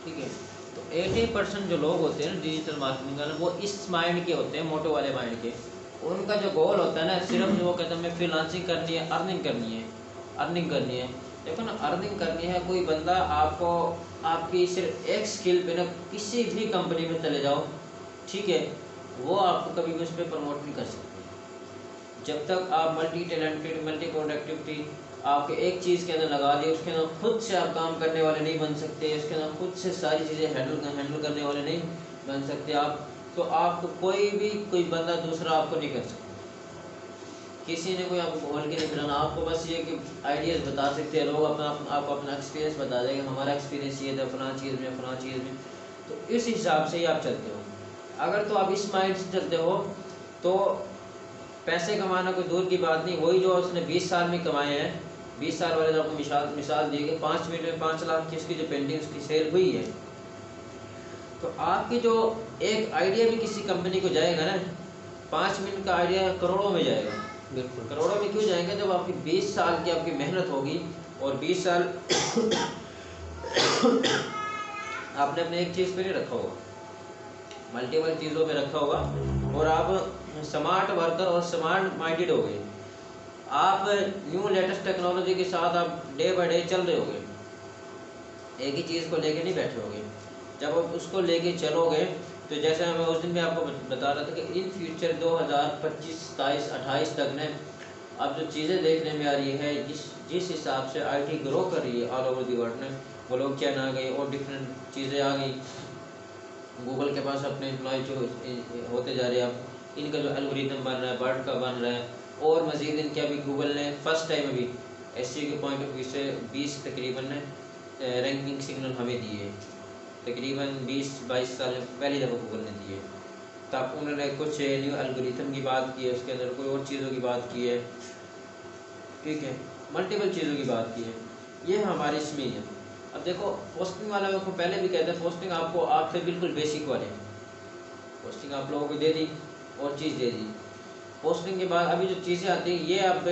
ठीक है। तो 80% जो लोग होते हैं ना डिजिटल मार्केटिंग वाले, वो इस माइंड के होते हैं, मोटो वाले माइंड के। उनका जो गोल होता है ना, सिर्फ वो कहते हैं हमें फ्रीलांसिंग करनी है, अर्निंग करनी है, अर्निंग करनी है। देखो ना, अर्निंग करनी है, कोई बंदा आपको आपकी सिर्फ एक स्किल पे ना किसी भी कंपनी में चले जाओ, ठीक है, वो आपको कभी भी उस पर प्रमोट नहीं कर सकते जब तक आप मल्टी टैलेंटेड, मल्टी प्रोडक्टिविटी आपके एक चीज़ के अंदर लगा दी, उसके अंदर खुद से आप काम करने वाले नहीं बन सकते, उसके अंदर खुद से सारी चीज़ें हैंडल करने वाले नहीं बन सकते आप, तो आपको कोई बंदा दूसरा आपको नहीं कर सकता। किसी ने कोई आपको बोल के नहीं बनाना, आपको बस ये कि आइडियाज़ बता सकते हैं लोग, आपको अपना एक्सपीरियंस बता देंगे, हमारा एक्सपीरियंस ये था फलां चीज़ में, फलां चीज़ में। तो इस हिसाब से ही आप चलते हो। अगर तो आप इस माइंड से चलते हो तो पैसे कमाना कोई दूर की बात नहीं, वही जो उसने 20 साल में कमाए हैं, 20 साल वाले ने आपको मिसाल दी कि 5 मिनट में 5 लाख की उसकी जो पेंटिंग उसकी सेल हुई है। तो आपकी जो एक आइडिया भी किसी कंपनी को जाएगा ना, 5 मिनट का आइडिया करोड़ों में जाएगा। बिल्कुल। करोड़ों में क्यों जाएंगे? जब आपकी 20 साल की आपकी मेहनत होगी और 20 साल आपने अपने एक चीज़ पे नहीं रखा होगा, मल्टीपल चीज़ों पे रखा होगा, और आप स्मार्ट वर्कर और स्मार्ट माइंडेड हो गए। आप न्यू लेटेस्ट टेक्नोलॉजी के साथ आप डे बाय डे चल रहे होगे, एक ही चीज़ को लेके नहीं बैठे होगे। जब आप उसको लेके चलोगे तो जैसे मैं उस दिन भी आपको बता रहा था कि इन फ्यूचर 2025, 27, 28 तक ने अब जो चीज़ें देखने में आ रही है, जिस हिसाब से आईटी ग्रो कर रही है ऑल ओवर दी वर्ल्ड में, वो लोग क्या आ गए और डिफरेंट चीज़ें आ गई। गूगल के पास अपने एम्प्लॉय जो होते जा रहे हैं, अब इनका जो एल्गोरिथम बन रहा है, बर्ड का बन रहा है, और मज़ीद इनके अभी गूगल ने फर्स्ट टाइम अभी एसईओ के पॉइंट ऑफ व्यू से 20 तकरीबन रैंकिंग सिग्नल हमें दिए, तकरीबन 20-22 साल में पहली दफ़ा गूगल ने दिए। तब उन्होंने कुछ न्यू एल्गोरिथम की बात की है, उसके अंदर कोई और चीज़ों की बात की है, ठीक है, मल्टीपल चीज़ों की बात की है। ये हमारे इसमें ही है। अब देखो, पोस्टिंग वाला को पहले भी कहते हैं, पोस्टिंग आपको आपसे बिल्कुल बेसिक वाले पोस्टिंग आप लोगों को दे दी और चीज़ दे दी। पोस्टिंग के बाद अभी जो चीज़ें आती हैं, ये अब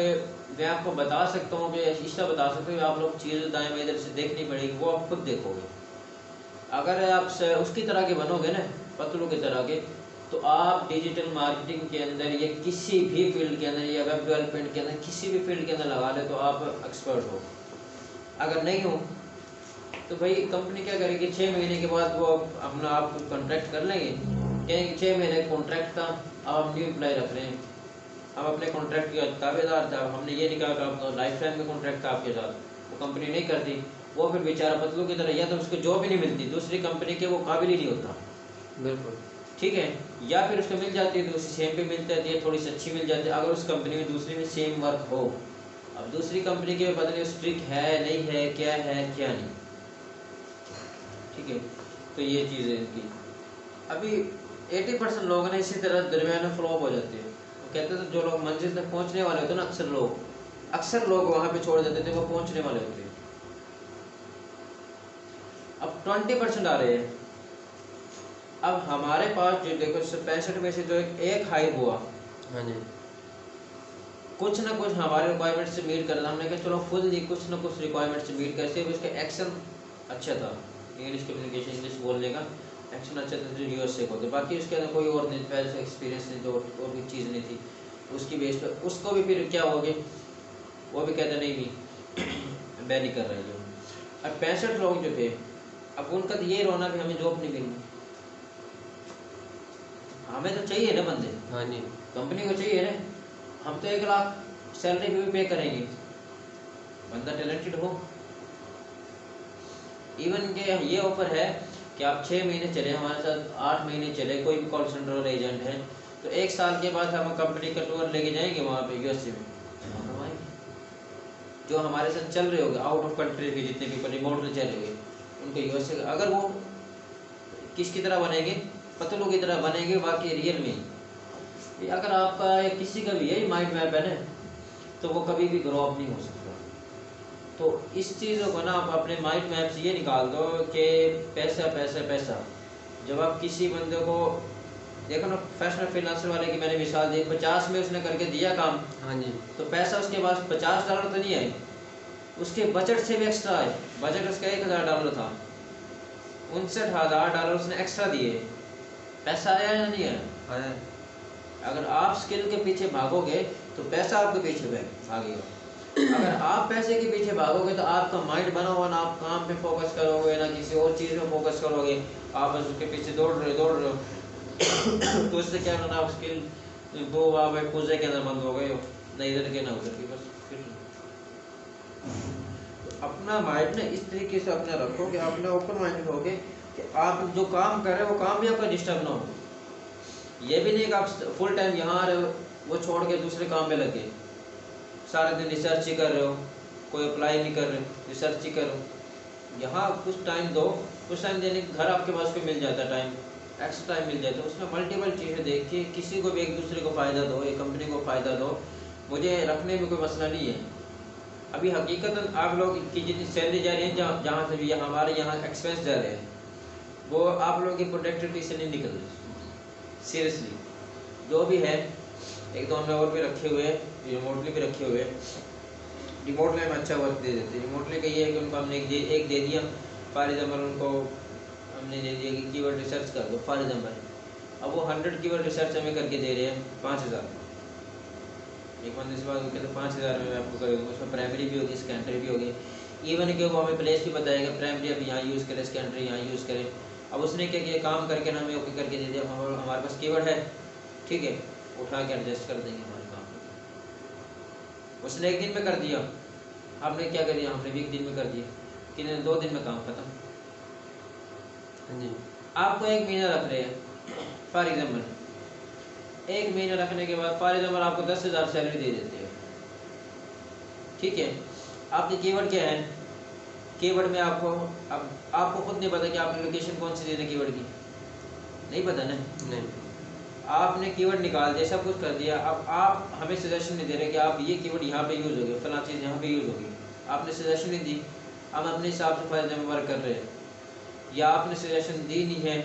मैं आपको बता सकता हूँ कि ईशा बता सकते हो, आप लोग चीज़ें दाएँ बाएँ इधर से देखनी पड़ेगी, वो आप खुद देखोगे। अगर आप उसकी तरह के बनोगे ना, पतलू की तरह के, तो आप डिजिटल मार्केटिंग के अंदर या किसी भी फील्ड के अंदर या वेब डेवलपमेंट के अंदर किसी भी फील्ड के अंदर लगा ले तो आप एक्सपर्ट हो। अगर नहीं हो तो भाई कंपनी क्या करेगी, 6 महीने के बाद वो अपना आप कॉन्ट्रैक्ट कर लेंगे, कहेंगे 6 महीने कॉन्ट्रैक्ट था, अब हम न्यू एम्प्लॉय रख रहे हैं, हम अपने कॉन्ट्रैक्ट के दावेदार था, हमने ये नहीं कहा कि आपका लाइफ टाइम में कॉन्ट्रैक्ट था आपके साथ, वो कंपनी नहीं करती। वो फिर बेचारा पतलू की तरह, या तो उसको जॉब ही नहीं मिलती, दूसरी कंपनी के वो काबिल ही नहीं होता। बिल्कुल, ठीक है, या फिर उसको मिल जाती है तो उसी सेम पे मिल जाती है, थोड़ी सी अच्छी मिल जाती है अगर उस कंपनी में दूसरी में सेम वर्क हो। अब दूसरी कंपनी के पता नहीं स्ट्रिक्ट है नहीं है, क्या है क्या नहीं, ठीक है। तो ये चीज़ है इनकी। अभी 80% लोग ना इसी तरह दरमियान में फ्लॉप हो जाते हैं। वो कहते हैं तो जो लोग मंजिल तक पहुंचने वाले होते हैं ना, अक्सर लोग वहाँ पे छोड़ देते थे, वो पहुंचने वाले होते हैं। अब 20% आ रहे हैं। अब हमारे पास जो देखो 65 में से जो एक हाई हुआ, हाँ जी, कुछ ना कुछ हमारे रिक्वायरमेंट से मीट करना, हमने कहा चलो फुल कुछ ना कुछ रिक्वायरमेंट से मीट कर, सिर्फ उसका एक्शन अच्छा था, इंग्लिश कम्युनिकेशन, इंग्लिश बोलने का एक्शन अच्छा था, जो यूएसए को थे, बाकी उसके अंदर कोई और नहीं, पहले से एक्सपीरियंस नहीं, तो और भी चीज़ नहीं थी। उसकी बेस पर उसको भी फिर क्या हो गए, वो भी कहते नहीं मैं नहीं कर रहा हूँ। अब 65 लोग जो थे, अब उनका तो ये रोना भी हमें जॉब नहीं मिली, हमें तो चाहिए ना बंदे, हाँ जी, कंपनी को चाहिए ना, हम तो 1 लाख सैलरी भी पे करेंगे, बंदा टैलेंटेड हो। इवन के ये ऑफर है कि आप 6 महीने चले हमारे साथ, 8 महीने चले, कोई भी कॉल सेंटर और एजेंट है, तो 1 साल के बाद हम कंपनी का टूर लेके जाएंगे वहाँ पे यूएसए में, जो हमारे साथ चल रहे होंगे आउट ऑफ कंट्री के जितने भी रिमोट चल रहे होंगे उनको यूएसए, अगर वो किसकी तरह बनेंगे, पतलू की तरह बनेंगे बाकी रियल में। अगर आपका या किसी का भी यही माइंड मैप है ना, तो वो कभी भी ग्रो अप नहीं हो सकता। तो इस चीज़ों को ना आप अपने माइंड मैप से ये निकाल दो कि पैसा पैसा पैसा। जब आप किसी बंदे को देखो ना, फैशन फ्रीलांसर वाले की मैंने मिसाल दी, 50 में उसने करके दिया काम, हाँ जी, तो पैसा उसके पास $50 तो नहीं आए, उसके बजट से भी एक्स्ट्रा आए। बजट उसका $1000 था, $59,000 उसने एक्स्ट्रा दिए, पैसा आया या नहीं आया? अगर आप स्किल के पीछे भागोगे तो पैसा आपके पीछे भागेगा। अगर आप पैसे के पीछे भागोगे तो आपका माइंड बना हुआ ना, आप काम पे फोकस करोगे ना किसी और चीज़ में फोकस करोगे, आप बस उसके पीछे दौड़ रहे हो तो इससे क्या करना, आप स्किल दो आप पूजे के अंदर बंद हो गए हो, ना इधर के ना उधर के, बस फिर तो अपना माइंड ना इस तरीके से अपना रखो कि अपना ओपन माइंडेड हो गए कि आप जो काम कर रहे हो वो काम भी आपका डिस्टर्ब ना हो। ये भी नहीं कि आप फुल टाइम यहाँ आ रहे हो, वो छोड़ के दूसरे काम में लगे, सारे दिन रिसर्च ही कर रहे हो, कोई अप्लाई नहीं कर रहे, रिसर्च ही करो। यहाँ कुछ टाइम दो, कुछ टाइम देने के घर आपके पास कोई मिल जाता है, टाइम एक्स्ट्रा टाइम मिल जाता है, उसमें मल्टीपल चीज़ें देख के किसी को भी एक दूसरे को फ़ायदा दो, एक कंपनी को फ़ायदा दो। मुझे रखने में कोई मसला नहीं है। अभी हकीकत आप लोग की जितनी सैलरी जा रही है, जहाँ से भी हमारे यहाँ एक्सपेंस जा रहे हैं, वो आप लोगों की प्रोडक्टिविटी से नहीं निकल रही। सीरियसली जो भी है, एक दो हमने और भी रखे हुए हैं, रिमोटली भी रखे हुए हैं। रिमोटली हम अच्छा वर्क दे देते हैं। रिमोटली का ये है कि उनको हमने एक दे दिया, फॉर एग्जाम्पल उनको हमने दे दिया कि कीवर्ड रिसर्च कर दो फॉर एग्जाम्पल, अब वो 100 कीवर्ड रिसर्च हमें करके दे रहे हैं 5,000। एक बंदे से बात हो कहते 5,000 में मैं आपको करूँगा, उसमें प्राइमरी भी होगी, सेकेंडरी भी होगी, इवन कि वो हमें प्लेस भी बताएगा, प्राइमरी अब यहाँ यूज़ करें, सेकेंडरी यहाँ यूज़ करें। अब उसने क्या किया, काम करके ना हमें ओके करके दे दिया, हमारे पास कीवर्ड है, ठीक है, उठा के एडजस्ट कर देंगे हमारे काम को। उसने एक दिन में कर दिया, आपने क्या कर दिया, हमने भी एक दिन में कर दिया, कि 2 दिन में काम खत्म। आपको 1 महीना रख रहे हैं फॉर एग्जाम्पल, 1 महीना रखने के बाद फॉर एग्जाम्पल आपको 10,000 सैलरी दे देते हैं, ठीक है। आपकी कीवर्ड क्या है, कीवर्ड में आपको अब आपको खुद नहीं पता कि आपने लोकेशन कौन सी देना है कीवर्ड की, नहीं पता ना, नहीं। आपने कीवर्ड निकाल दिया, सब कुछ कर दिया, अब आप हमें सजेशन नहीं दे रहे कि आप ये कीवर्ड यहाँ पे यूज़ होगी, फला चीज़ यहाँ पे यूज़ होगी, आपने सजेशन नहीं दी, हम अपने हिसाब से फायदे में वर्क कर रहे हैं, या आपने सजेशन दी नहीं है,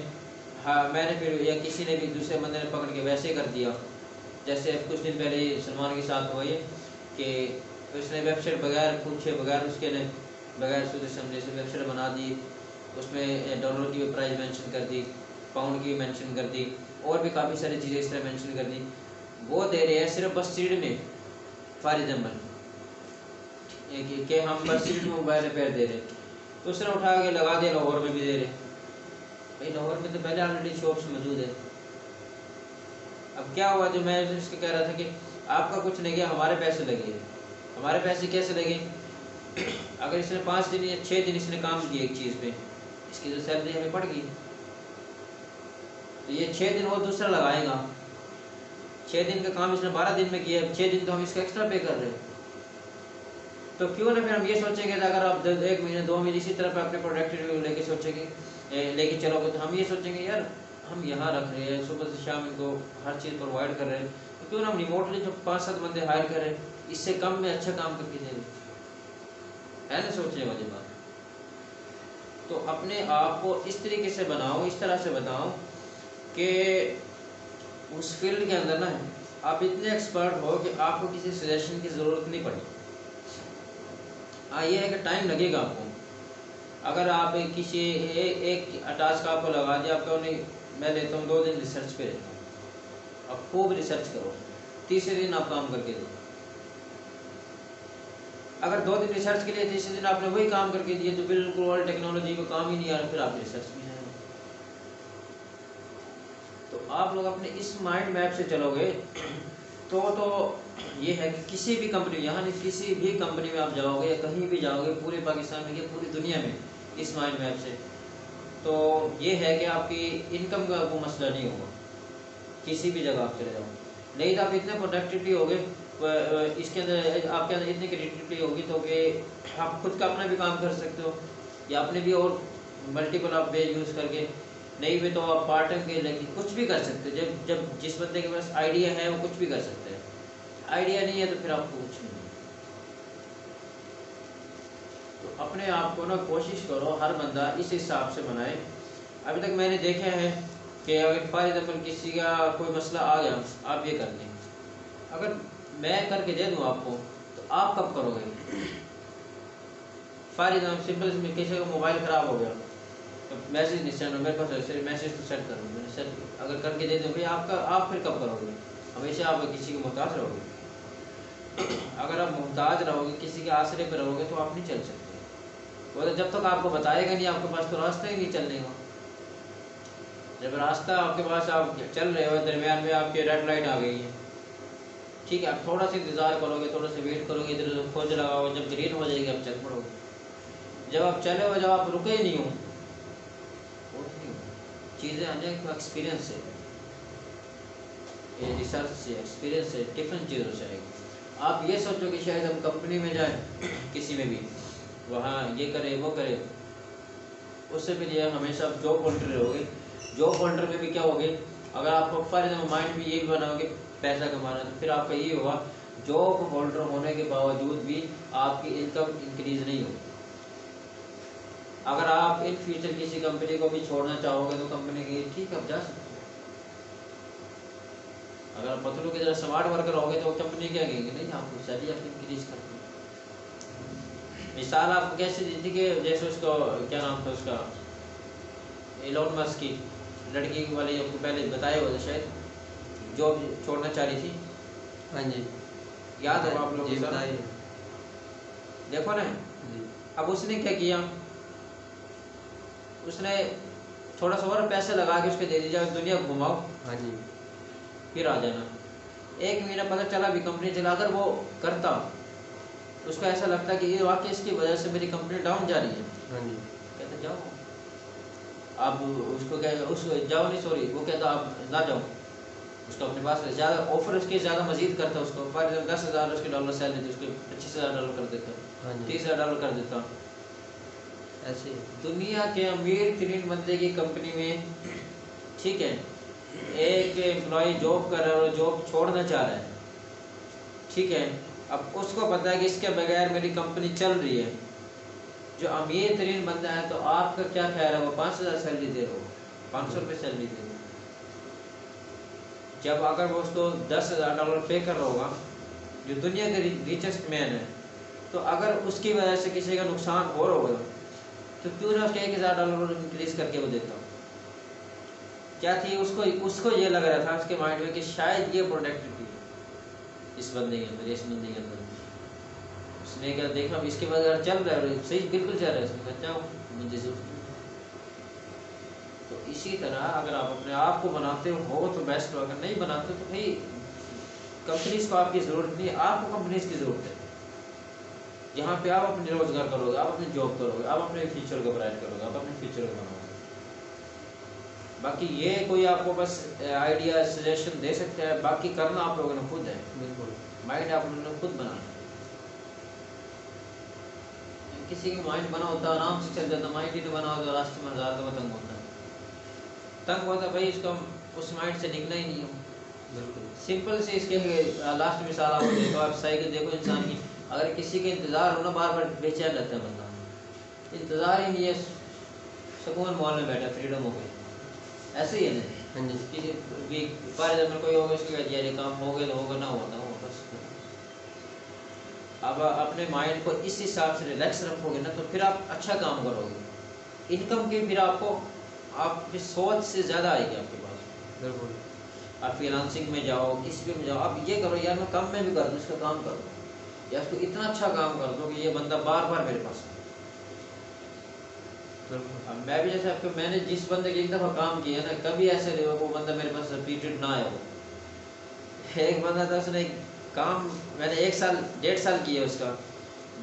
हाँ मैंने फिर या किसी ने भी दूसरे बंदे ने पकड़ के वैसे कर दिया। जैसे कुछ दिन पहले सलमान के साथ हुआ ये कि उसने वेबसाइट बगैर पूछे, बगैर उसके ने बगैर सोचे समझे से वेबसाइट बना दी, उसमें डॉलर की भी प्राइस मेंशन कर दी, पाउंड की भी मेंशन कर दी, और भी काफ़ी सारी चीज़ें इस तरह मेंशन कर दी। वो दे रहे हैं सिर्फ बस सीड में, फॉर एग्जाम्पल कि हम बस सीड में मोबाइल रिपेयर दे रहे, तो उसने उठा के लगा दिया लाहौर में भी दे रहे। भाई लाहौर में तो पहले ऑलरेडी शॉप्स मौजूद है। अब क्या हुआ, जो मैं इसको कह रहा था कि आपका कुछ नहीं गया, हमारे पैसे लगे। हमारे पैसे कैसे लगे, अगर इसने 5 दिन या 6 दिन इसने काम किया एक चीज़ पे, इसकी तो सैलरी हमें पड़ गई, तो ये 6 दिन वो दूसरा लगाएगा। 6 दिन का काम इसने 12 दिन में किया, 6 दिन तो हम इसका एक्स्ट्रा पे कर रहे हैं। तो क्यों ना फिर हम ये सोचेंगे, अगर आप 1 महीने 2 महीने इसी तरह पे अपने प्रोडक्टिविटी लेके सोचेंगे, लेके चलोगे, तो हम ये सोचेंगे यार हम यहाँ रख रहे हैं, सुबह से शाम इनको हर चीज़ प्रोवाइड कर रहे हैं, तो क्यों ना हम रिमोटली जो 5-7 बंदे हायर करें, इससे कम में अच्छा काम करके दे रहे, है ना सोचने वाली बात। तो अपने आप को इस तरीके से बनाओ, इस तरह से बताओ कि उस फील्ड के अंदर ना आप इतने एक्सपर्ट हो कि आपको किसी सजेशन की ज़रूरत नहीं पड़ी। हाँ ये है कि टाइम लगेगा आपको, अगर आप किसी एक टास्क आपको लगा दिया, आपको नहीं मैं लेता हूँ 2 दिन रिसर्च पे रहता हूँ, आप खूब रिसर्च करो, तीसरे दिन आप काम करके दो। अगर 2 दिन रिसर्च के लिए तीसरे दिन आपने वही काम करके दिए तो बिल्कुल और टेक्नोलॉजी को काम ही नहीं आ रहा, फिर आप रिसर्च भी नहीं। तो आप लोग अपने इस माइंड मैप से चलोगे तो ये है कि किसी भी कंपनी, यहाँ नहीं किसी भी कंपनी में आप जाओगे या कहीं भी जाओगे पूरे पाकिस्तान में या पूरी दुनिया में इस माइंड मैप से, तो ये है कि आपकी इनकम का कोई मसला नहीं होगा, किसी भी जगह आप चले जाओ। नहीं तो आप इतने प्रोडक्टिविटी होगे, इसके अंदर आपके अंदर इतनी क्रिएटिविटी होगी तो कि आप खुद का अपना भी काम कर सकते हो, या अपने भी और मल्टीपल आप वेज यूज़ करके, नहीं भी तो आप पार्ट टाइम के लेके कुछ भी कर सकते हो। जब जिस बंदे के पास आइडिया है वो कुछ भी कर सकते हैं, आइडिया नहीं है तो फिर आपको कुछ नहीं। तो अपने आप को ना कोशिश करो हर बंदा इस हिसाब से बनाए। अभी तक मैंने देखा है कि अगर फॉर एग्जाम्पल किसी का कोई मसला आ गया, आप ये कर लें, अगर मैं करके दे दूँ आपको तो आप कब करोगे। फॉर एग्जाम्पल सिंपल किसी का मोबाइल ख़राब हो गया तो मैसेज नहीं सेंड हो मेरे पास, सर मैसेज तो सेंड करो। मैंने सर अगर करके दे दो भाई आपका, आप फिर कब करोगे? हमेशा आप किसी के मोहताज रहोगे। अगर आप मोहताज रहोगे, किसी के आसरे पर रहोगे, तो आप नहीं चल सकते। वो तो जब तक आपको बताएगा नहीं, आपके पास तो रास्ता ही नहीं चलने का। जब रास्ता आपके पास, आप चल रहे हो, दरमियान में आपकी रेड लाइट आ गई है, ठीक है, आप थोड़ा सा इंतज़ार करोगे, थोड़ा सा वेट करोगे, इधर उधर खोज लगाओगे, जब ग्रीन हो जाएगी आप चल पड़ोगे। जब आप चले हो, जब आप रुके ही नहीं हो, चीज़ें आने का एक्सपीरियंस है, ये रिसर्च से, एक्सपीरियंस से, डिफरेंट चीज़ों से आएगी। आप ये सोचो कि शायद हम कंपनी में जाएं, किसी में भी, वहाँ ये करे वो करे, उससे भी ये हमेशा आप जॉब होल्डर रहोगे। जॉब होल्डर में भी क्या होगे, अगर आपको फॉर एग्जाम्पल माइंड में ये भी बनाओगे पैसा कमाना, तो फिर आपका ये होगा, जॉब होल्डर होने के बावजूद भी आपकी इनकम इंक्रीज नहीं होगी। अगर आप इन फ्यूचर किसी कंपनी को भी छोड़ना चाहोगे तो कंपनी की ठीक है, आप जा सकते हो। अगर आप पतलू की तरह स्मार्ट वर्कर होगे तो कंपनी क्या कहेंगे, नहीं आपको सैलरी आपकी इंक्रीज करनी। मिसाल आपको कैसे दी थी कि जैसे उसको क्या नाम था उसका, एलोन मस्क की लड़की वाली, आपको पहले बताया हुआ था शायद, जॉब छोड़ना चाह रही थी। हाँ जी, याद होगा आप लोगों को? देखो ना, अब उसने क्या किया, उसने थोड़ा सा और पैसे लगा के उसके दे दीजिए, दुनिया घुमाओ, हाँ जी, फिर आ जाना। 1 महीना पता चला भी कंपनी चला, अगर वो करता तो उसको ऐसा लगता कि ये वाकई इसकी वजह से मेरी कंपनी डाउन जा रही है। हाँ जी, कहते जाओ, आप उसको क्या, उसको जाओ नहीं, सॉरी, वो कहता आप ना जाओ, उसको अपने पास ज़्यादा ऑफर, उसके ज़्यादा मजीद करता, उसको फॉर एग्जाम्पल $10,000 उसके डॉलर सैलरी थी, उसको $25,000 कर देता, हाँ जी, $30,000 कर देता। ऐसे दुनिया के अमीर तरीन बंदे की कंपनी में, ठीक है, एक एम्प्लॉय जॉब कर रहा है और जॉब छोड़ना चाह रहा है, ठीक है, अब उसको पता है कि इसके बगैर मेरी कंपनी चल रही है। जो अमीर तरीन बंदा है, तो आपका क्या ख्याल है, वो 5,000 सैलरी दे रहा हो, 500 रुपये सैलरी दे रहा हो, जब अगर वो उसको $10,000 पे कर रहा होगा, जो दुनिया के रिचेस्ट मैन है, तो अगर उसकी वजह से किसी का नुकसान हो रहा होगा, तो क्यों ना उसके $1,000 इंक्रीज करके वो देता हूँ। क्या थी, उसको ये लग रहा था उसके माइंड में कि शायद ये प्रोडक्टिविटी है इस बंदे के अंदर, इस बंदे के अंदर। उसने क्या देखा, इसके बाद अगर चल रहा है, सही बिल्कुल चल रहा है, उसने कहा जाओ मुझे से। तो इसी तरह अगर आप अपने आप को बनाते हो तो बेस्ट हो, अगर नहीं बनाते तो भाई कंपनीज को आपकी ज़रूरत नहीं है, आपको कंपनीज की ज़रूरत है। यहाँ पे आप अपने रोजगार करोगे, आप अपनी जॉब करोगे, आप अपने फ्यूचर को ब्राइट करोगे, आप अपने फ्यूचर को बनाओगे। बाकी ये कोई आपको बस आइडिया सजेशन दे सकता है, बाकी करना आप लोगों ने खुद है। बिल्कुल, माइंड आप लोगों ने खुद बनाना। किसी का माइंड बना होता आराम से चल जाता, माइंड ही नहीं बना होता रास्ते में हज़ार दफा तंग होता है, तंग होता भाई, इसको उस माइंड से निकला ही नहीं हो। बिल्कुल, सिंपल से इसके लास्ट मिसाल आपको देखो, आप साइकिल देखो इंसान की, अगर किसी के इंतज़ार हो ना, बार बार बेचैन रहता है बंदा, इंतज़ार ही नहीं है, सुकून मॉल में बैठा, फ्रीडम हो गई, ऐसे ही है ना। हाँ जी, किसी फॉर एग्जाम्पल कोई होगा, उसके कहते यार काम हो गया तो होगा, ना होता हो बस। अब अपने माइंड को इस हिसाब से रिलैक्स रखोगे ना, तो फिर आप अच्छा काम करोगे। इनकम की फिर आपको आपकी सोच से ज़्यादा आएगी आपके पास। बिल्कुल, आप फ्रीलांसिंग में जाओ, किसी भी में जाओ, आप ये करो यार मैं कम में भी कर दूँ, इसका काम कर दो, या उसको इतना अच्छा काम कर दो कि ये बंदा बार बार मेरे पास आए। अब मैं भी जैसे आपको, मैंने जिस बंदे के एक दफ़ा काम किया ना, कभी ऐसे नहीं हुआ वो बंदा मेरे पास रिपीटेड ना आया हो। एक बंदा था, उसने काम मैंने 1 साल 1.5 साल किया, उसका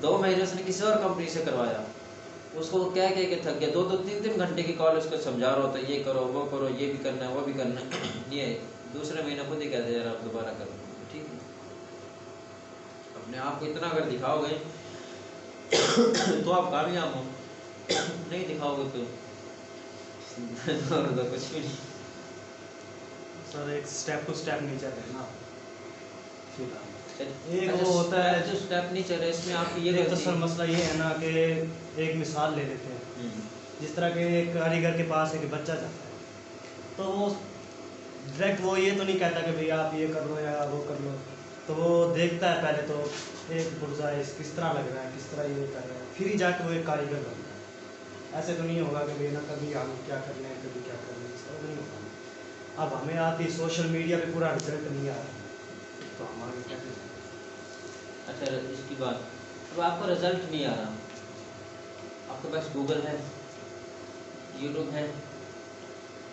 2 महीने उसने किसी और कंपनी से करवाया, उसको कह के थक गया, 2-2 3-3 घंटे की कॉल उसको समझा रहा होता, ये करो वो करो, ये भी करना है वो भी करना है, ये दूसरे महीने खुद ही कहते यार आप दोबारा करो, ठीक है। अपने आप को इतना अगर दिखाओगे तो आप कामयाब हो, नहीं दिखाओगे तो कुछ भी नहीं। सर एक स्टेप टू स्टेप नहीं चल रहे ना, एक वो होता है जो स्टेप नहीं चल रहा, इसमें आपकी ये तो सर मसला ये है ना कि एक मिसाल ले लेते हैं, जिस तरह के एक कारीगर के पास एक बच्चा जाता है, तो वो डायरेक्ट वो ये तो नहीं कहता कि भैया आप ये कर लो या वो कर लो, तो वो देखता है पहले तो एक पुर्जा किस तरह लग रहा है, किस तरह ये कर रहा है, फिर ही जाके वो एक कारीगर बनता है। ऐसे तो नहीं होगा कि भाई ना कभी हम क्या कर लें कभी क्या कर लें, इस तरह तो नहीं होगा। अब हमें आती सोशल मीडिया पे पूरा रिजल्ट नहीं आ रहा तो हम आगे कैसे जाएं? अच्छा इसकी बात, अब आपको रिजल्ट नहीं आ रहा, आपके पास गूगल है, यूट्यूब है,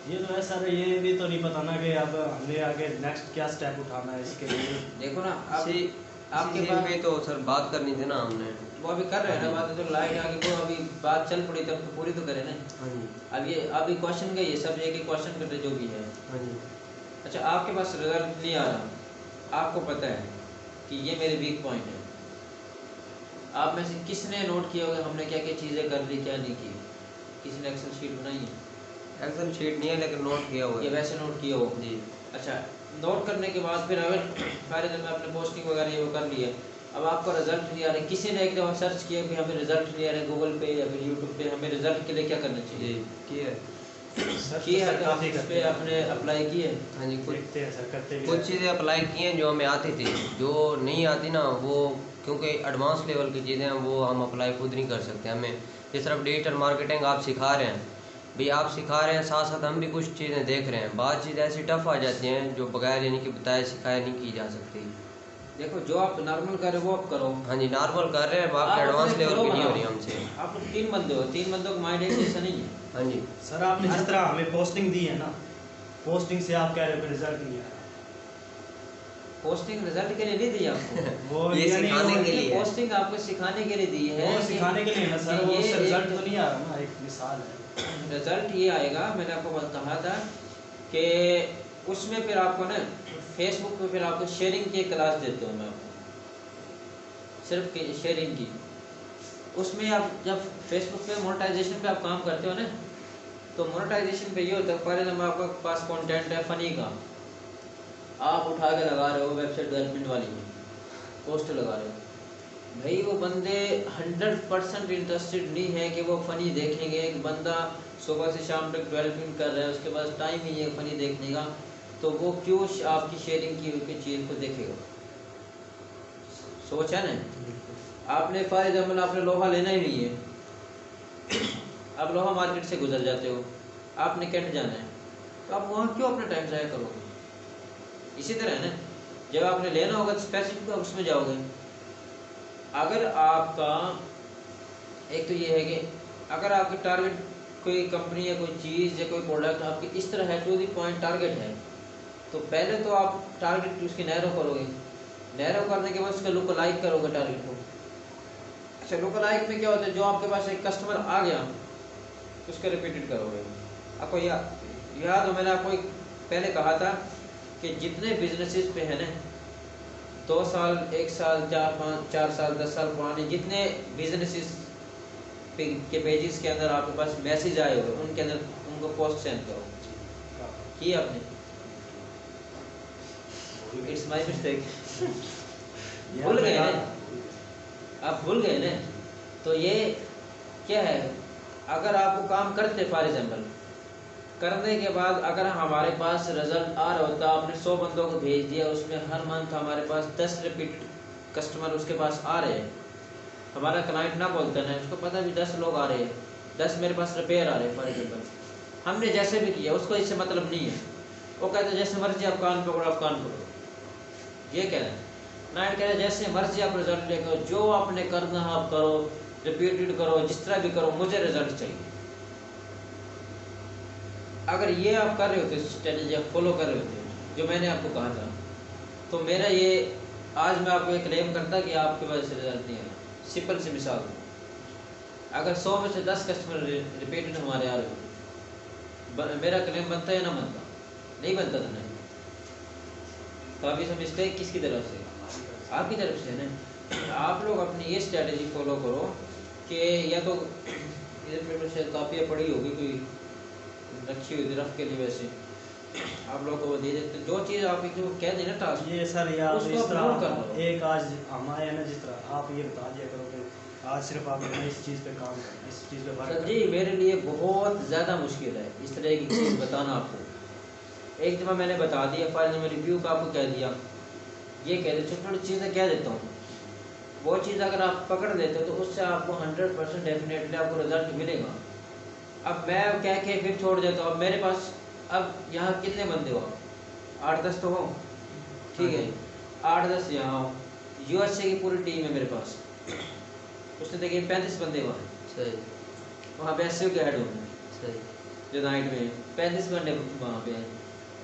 ये तो है सर, ये भी तो नहीं पता ना कि अब हमने आगे नेक्स्ट क्या स्टेप उठाना है इसके लिए। देखो ना अब इसी आपके इसी पास पे तो सर बात करनी थी ना हमने। वो अभी कर रहे हैं ना बात, तो लाइट आ गई वो अभी बात चल पड़ी तब तो पूरी तो करे ना। हाँ जी। अब ये अभी क्वेश्चन का ये सब एक एक क्वेश्चन करते जो भी है। हाँ जी। अच्छा आपके पास रिजल्ट नहीं आ रहा, आपको पता है कि ये मेरे वीक पॉइंट है, आप में से किसने नोट किया होगा हमने क्या क्या चीज़ें कर ली क्या नहीं की? किसी ने एक्सेल शीट बनाई है? एक्सेल शीट नहीं है लेकिन नोट किया हुआ ये है। वैसे नोट किया हो? जी। अच्छा नोट करने के बाद फिर अगर सारे दिन में आपने पोस्टिंग वगैरह ये वो कर लिया, अब आपको रिजल्ट नहीं आ रहा, किसी ने एक दफ़ा सर्च किया कि हमें रिजल्ट नहीं आ रहा गूगल पे या फिर यूट्यूब पे, हमें रिजल्ट के लिए क्या करना जी चाहिए? किया है। किया है तो काफ़ी इस करते पे हैं। आपने अप्लाई किए? हाँ जी। कुछ देखते हैं सर, करते भी कुछ रहते हैं। चीज़ें अप्लाई की हैं जो हमें आती थी, जो नहीं आती ना वो क्योंकि एडवांस लेवल की चीज़ें हैं वो हम अप्लाई खुद नहीं कर सकते। हमें जिस तरफ डिजिटल मार्केटिंग आप सिखा रहे हैं भाई, आप सिखा रहे हैं साथ साथ हम भी कुछ चीज़ें देख रहे हैं, बाद चीज़ें ऐसी टफ आ जाती हैं जो बगैर यानी कि बताए सिखाए नहीं की जा सकती। देखो जो आप नॉर्मल कर रहे हो वो आप करो। हाँ जी नॉर्मल कर रहे हैं, बाकी आप एडवांस अपने लेवल ग्रो की नहीं हो रही बनाओ। हमसे। आप 3 बंदे हो, 3 बंदों का माइंड एक जैसा नहीं है। हाँ जी। सर आपने जिस तरह हमें पोस्टिंग दी है ना, पोस्टिंग से आप कह रहे हो कि रिजल्ट नहीं आ रहा। पोस्टिंग रिजल्ट के लिए नहीं दी आपको, वो ये यानी सिखाने वो- के लिए है। पोस्टिंग आपको सिखाने के लिए दी है। वो सिखाने के लिए ना सर, कि वो ये रिजल्ट एक- तो नहीं आ रहा ना, एक मिसाल है। रिजल्ट ये आएगा, मैंने आपको कहा था कि उसमें फिर आपको ना फेसबुक पे फिर आपको शेयरिंग की एक क्लास देता हूँ मैं आपको, सिर्फ शेयरिंग की। उसमें आप जब फेसबुक पे मोनेटाइजेशन पे आप काम करते हो ना, तो मोनेटाइजेशन पे ये होता है पहले नंबर आपके पास कंटेंट है फनी का, आप उठा के लगा रहे हो वेबसाइट डेवलपमेंट वाली में पोस्ट लगा रहे हो, भाई वो बंदे 100% इंटरेस्टेड नहीं है कि वो फ़नी देखेंगे। एक बंदा सुबह से शाम तक डेवलपमेंट कर रहा है, उसके पास टाइम ही नहीं है फ़नी देखने का, तो वो क्यों आपकी शेयरिंग की हुई चीज़ को देखेगा? सोच है ना। आपने फॉर एग्जाम्पल आपने लोहा लेना ही नहीं है, आप लोहा मार्केट से गुजर जाते हो, आपने कैंट जाना है, तो आप वहाँ क्यों अपना टाइम ज़ाया करोगे? इसी तरह है ना, जब आपने लेना होगा तो स्पेसिफिक आप उसमें जाओगे। अगर आपका एक तो ये है कि अगर आपकी टारगेट कोई कंपनी या कोई चीज़ या कोई प्रोडक्ट आपकी इस तरह है टू द पॉइंट टारगेट है, तो पहले तो आप टारगेट उसकी नैरो करोगे, नैरो करने के बाद उसका लुक लाइक करोगे टारगेट को। अच्छा लुक लाइक में क्या होता है, जो आपके पास एक कस्टमर आ गया उसका रिपीटेड करोगे। आपको याद हो मैंने आपको पहले कहा था कि जितने बिजनेसेस पे है ना 2 साल 1 साल 4 साल 10 साल पुराने जितने बिजनेसेस के पेजेस के अंदर आपके पास मैसेज आए हुए उनके अंदर उनको पोस्ट सेंड करो। की आपने? It's my mistake. भूल गए ना आप, भूल गए ना। तो ये क्या है, अगर आप वो काम करते फॉर एग्जाम्पल करने के बाद अगर हमारे पास रिजल्ट आ रहा होता, आपने 100 बंदों को भेज दिया, उसमें हर मंथ हमारे पास 10 रिपीट कस्टमर उसके पास आ रहे हैं, हमारा क्लाइंट ना बोलता ना, उसको पता भी 10 लोग आ रहे हैं, 10 मेरे पास रिपेयर आ रहे हैं फॉर एग्जाम्पल, हमने जैसे भी किया उसको इससे मतलब नहीं है, वो कहते हैं जैसे मर्जी आप कान पकड़ो आप कान पकड़ो, ये कह रहे हैं। क्लाइंट कह रहे हैं जैसे मर्जी आप रिजल्ट लेकर जो आपने करना है आप करो, रिपीटेड करो, जिस तरह भी करो, मुझे रिजल्ट चाहिए। अगर ये आप कर रहे होते स्ट्रेटेजी आप फॉलो कर रहे होते जो मैंने आपको कहा था, तो मेरा ये आज मैं आपको एक क्लेम करता कि आपके वजह से रिजल्ट नहीं आया। सिंपल सी मिसाल, अगर 100 में से 10 कस्टमर रिपीटेड हमारे आ रहे होते, मेरा क्लेम बनता है ना बनता? नहीं बनता था नहीं। तो अभी से मिस्टेक किसकी तरफ से? आपकी तरफ से ना। आप लोग अपनी ये स्ट्रेटेजी फॉलो करो कि या तो इधर पे से कापियाँ पड़ी होगी कोई रखी हुई रफ के लिए, वैसे आप लोग को वो दे देते, जो चीज़ आप जो कह देना टास्क ये सर ये आप उसको इस आप नोट कर तरह लो। एक आज हम आए हैं ना, जिस तरह आप ये बता दिया करो कि आज सिर्फ आपने इस चीज़ पे काम करना, इस चीज़ पे सर वर्क जी मेरे लिए बहुत ज़्यादा मुश्किल है इस तरह की चीज़ बताना आपको। एक दफ़ा मैंने बता दिया, फाइल में रिव्यू का आपको कह दिया, ये कह देते छोटी छोटी चीज़ें कह देता हूँ, वो चीज़ अगर आप पकड़ लेते हो तो उससे आपको 100% डेफिनेटली आपको रिजल्ट मिलेगा। अब मैं कह के फिर छोड़ देता हूँ। अब मेरे पास अब यहाँ कितने बंदे हो, 8-10 तो हो, ठीक है, 8-10 यहाँ हो। यूएसए की पूरी टीम है मेरे पास, उसने देखिए 35 बंदे वहाँ, सही, वहाँ पे एसयू के हेड होंगे सही, जो नाइट में 35 बंदे वहाँ पे हैं,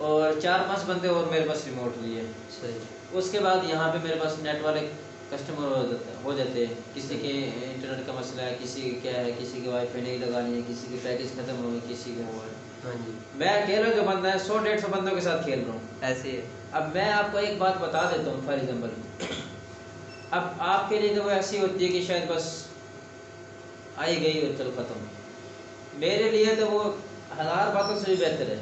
और 4-5 बंदे और मेरे पास रिमोटली है। सही, उसके बाद यहाँ पे मेरे पास नेट वाले कस्टमर हो जाते हैं, किसी के इंटरनेट का मसला है, किसी के क्या है, किसी के वाईफाई नहीं लगानी है, किसी की पैकेज खत्म हो गई, किसी के वो है। हाँ जी, मैं अकेला जो बंदा है 100-150 बंदों के साथ खेल रहा हूँ। ऐसे ही है। अब मैं आपको एक बात बता देता हूँ फॉर एग्जाम्पल, अब आपके लिए तो वो ऐसी होती है कि शायद बस आई गई और चल खत्म। मेरे लिए तो वो 1000 बातों से भी बेहतर है,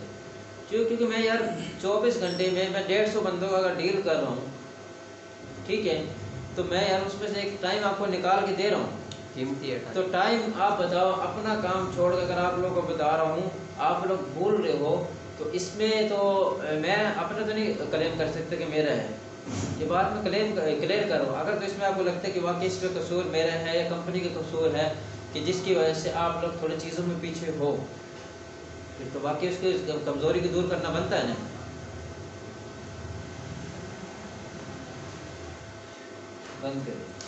क्योंकि मैं यार 24 घंटे में मैं 150 बंदों का अगर डील कर रहा हूँ, ठीक है, तो मैं यार उसमें से एक टाइम आपको निकाल के दे रहा हूँ। कीमती है तो टाइम आप बताओ, अपना काम छोड़ कर अगर आप लोगों को बता रहा हूँ, आप लोग भूल रहे हो, तो इसमें तो मैं अपना तो नहीं क्लेम कर सकता कि मेरा है, ये बात मैं क्लियर करो। अगर तो इसमें आपको लगता है कि वाकई इसमें कसूर मेरा है या कंपनी का कसूर है कि जिसकी वजह से आप लोग थोड़ी चीज़ों में पीछे हो, फिर तो वाकई उसकी कमज़ोरी को दूर करना बनता है ना। बंद करो।